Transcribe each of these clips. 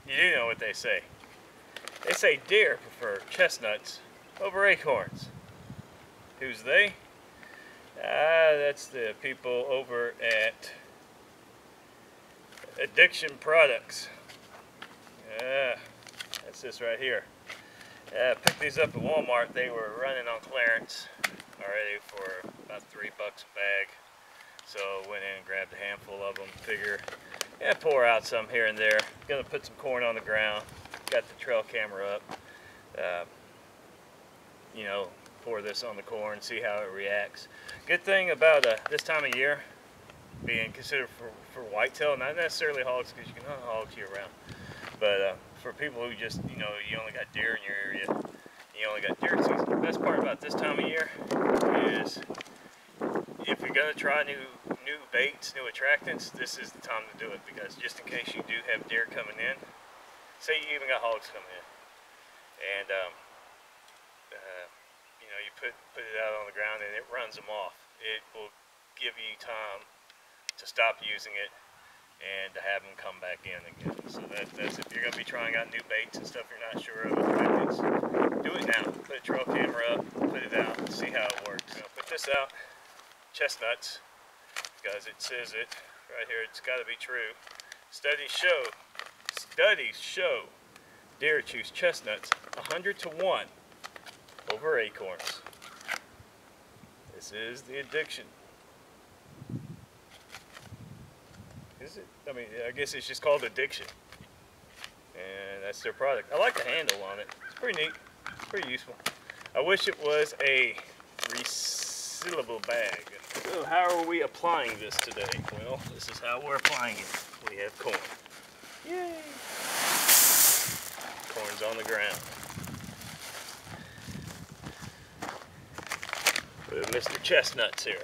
You do know what they say. They say deer prefer chestnuts over acorns. Who's they? That's the people over at Addiction Products. That's this right here. I picked these up at Walmart. They were running on clearance already for about $3 a bag. So went in and grabbed a handful of them. Figure, yeah, pour out some here and there. Gonna put some corn on the ground. Got the trail camera up. You know, pour this on the corn, see how it reacts. Good thing about this time of year being considered for whitetail, not necessarily hogs, because you can hunt hogs year round, but for people who just, you know, you only got deer in your area, you only got deer season. The best part about this time of year is if you're gonna try new baits, new attractants, this is the time to do it, because just in case you do have deer coming in, say you even got hogs coming in, and you know, you put it out on the ground and it runs them off. It will give you time to stop using it and to have them come back in again. So that's if you're going to be trying out new baits and stuff you're not sure of, do it now. Put a trail camera up, put it out, see how it works. Now put this out, chestnuts, because it says it right here, it's got to be true. Studies show deer choose chestnuts 100 to 1 over acorns. This is the Addiction. Is it? I mean, I guess it's just called Addiction. And that's their product. I like the handle on it. It's pretty neat. It's pretty useful. I wish it was a resealable bag. So how are we applying this today? Well, this is how we're applying it. We have corn. Yay! Corn's on the ground. We have Mr. Chestnuts here.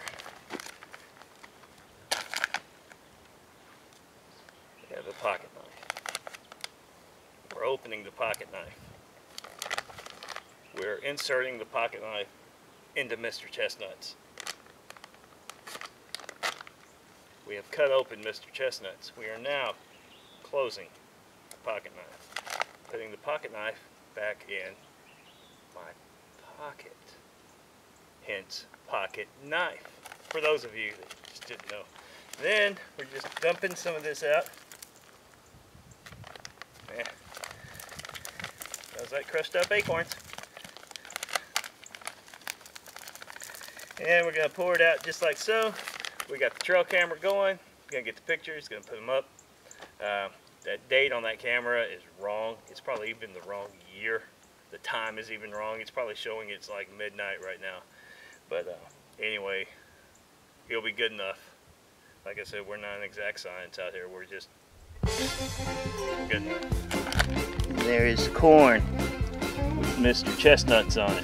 We have a pocket knife. We're opening the pocket knife. We're inserting the pocket knife into Mr. Chestnuts. We have cut open Mr. Chestnuts. We are now closing the pocket knife. Putting the pocket knife back in my pocket. Hence, pocket knife. For those of you that just didn't know. Then, we're just dumping some of this out. Yeah. Smells like crushed up acorns. And we're going to pour it out just like so. We got the trail camera going. Going to get the pictures, going to put them up. That date on that camera is wrong. It's probably even the wrong year. The time is even wrong. It's probably showing it's like midnight right now. But anyway, it'll be good enough. Like I said, we're not an exact science out here. We're just good enough. There is corn with Mr. Chestnuts on it.